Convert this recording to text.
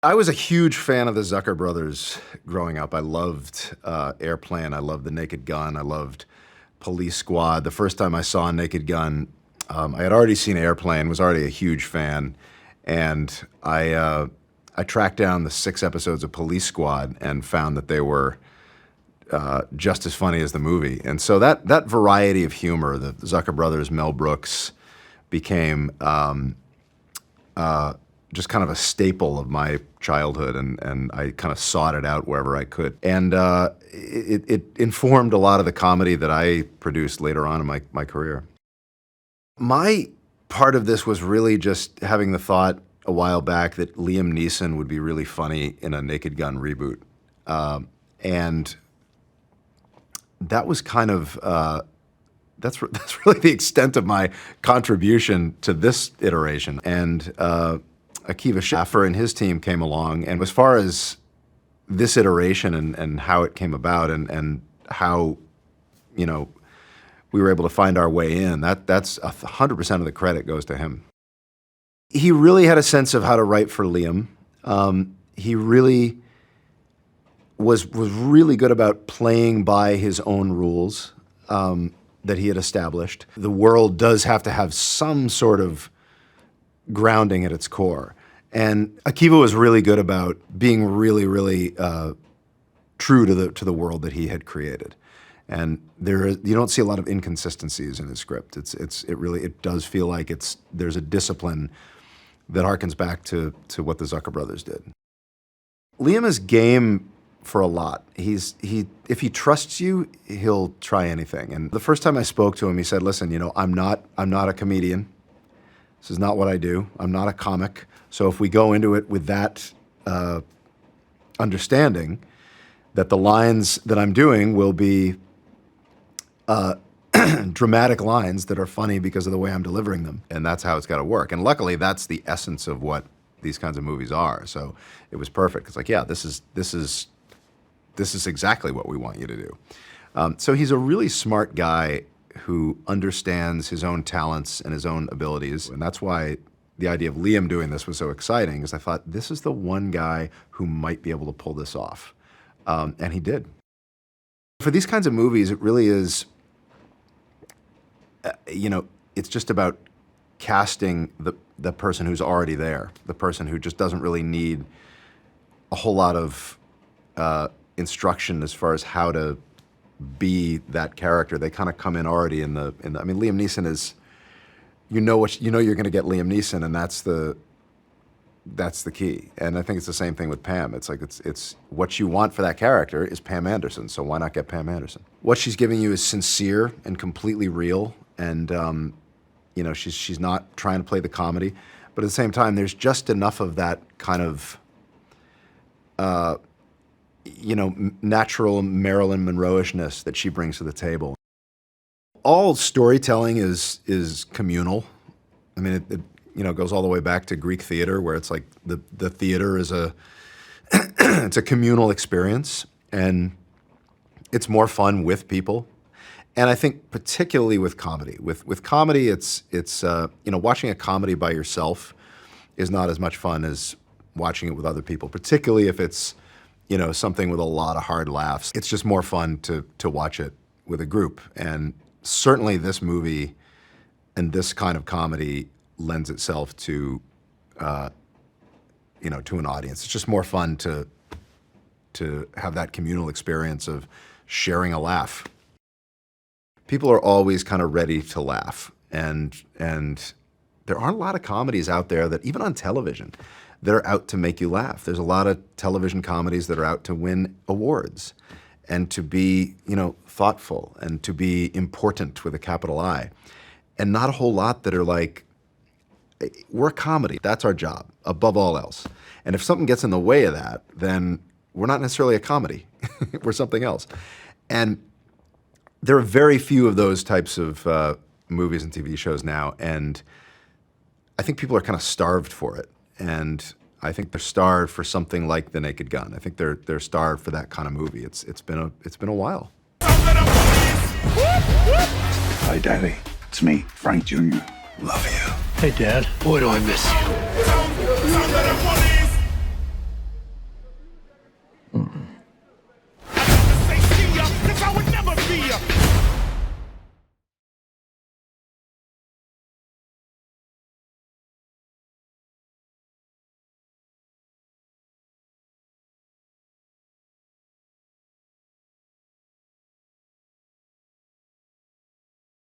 I was a huge fan of the Zucker brothers growing up. I loved Airplane. I loved The Naked Gun. I loved Police Squad. The first time I saw Naked Gun, I had already seen Airplane, was already a huge fan, and I tracked down the 6 episodes of Police Squad and found that they were just as funny as the movie. And so that variety of humor, the Zucker brothers, Mel Brooks, became just kind of a staple of my childhood, and I kind of sought it out wherever I could. And it informed a lot of the comedy that I produced later on in my career. My part of this was really just having the thought a while back that Liam Neeson would be really funny in a Naked Gun reboot. And that was kind of, that's really the extent of my contribution to this iteration. And Akiva Schaffer and his team came along, and as far as this iteration and how it came about and how, you know, we were able to find our way in, that's 100% of the credit goes to him. He really had a sense of how to write for Liam. He really was really good about playing by his own rules that he had established. The world does have to have some sort of grounding at its core. And Akiva was really good about being really, really true to the world that he had created. And you don't see a lot of inconsistencies in his script. It does feel like there's a discipline that harkens back to what the Zucker brothers did. Liam is game for a lot. If he trusts you, he'll try anything. And the first time I spoke to him, he said, "Listen, you know, I'm not a comedian. This is not what I do. I'm not a comic. So if we go into it with that understanding that the lines that I'm doing will be dramatic lines that are funny because of the way I'm delivering them, and that's how it's got to work." And luckily, that's the essence of what these kinds of movies are. So it was perfect. It's like, yeah, this is exactly what we want you to do. So he's a really smart guy who understands his own talents and his own abilities, and that's why the idea of Liam doing this was so exciting, because I thought, this is the one guy who might be able to pull this off. And he did. For these kinds of movies, it really is, you know, it's just about casting the person who's already there, the person who just doesn't really need a whole lot of instruction as far as how to be that character. They kind of come in already in the. I mean, Liam Neeson is, you know you're going to get Liam Neeson, and that's the key. And I think it's the same thing with Pam. It's like it's what you want for that character is Pam Anderson. So why not get Pam Anderson? What she's giving you is sincere and completely real, and you know, she's not trying to play the comedy, but at the same time, there's just enough of that kind of you know, natural Marilyn Monroe-ishness that she brings to the table. All storytelling is communal. I mean, it you know, goes all the way back to Greek theater, where it's like the theater is it's a communal experience, and it's more fun with people. And I think particularly with comedy. With comedy, it's you know, watching a comedy by yourself is not as much fun as watching it with other people, particularly if it's, you know, something with a lot of hard laughs. It's just more fun to watch it with a group. And certainly this movie and this kind of comedy lends itself to, you know, to an audience. It's just more fun to have that communal experience of sharing a laugh. People are always kind of ready to laugh, and there aren't a lot of comedies out there that, even on television, that are out to make you laugh. There's a lot of television comedies that are out to win awards and to be, you know, thoughtful and to be important with a capital I, and not a whole lot that are like, we're a comedy. That's our job, above all else. And if something gets in the way of that, then we're not necessarily a comedy. We're something else. And there are very few of those types of movies and TV shows now, and I think people are kind of starved for it. And I think they're starved for something like The Naked Gun. I think they're starved for that kind of movie. It's been a while. Hi, Daddy. It's me, Frank Jr. Love you. Hey, Dad. Boy, do I miss you.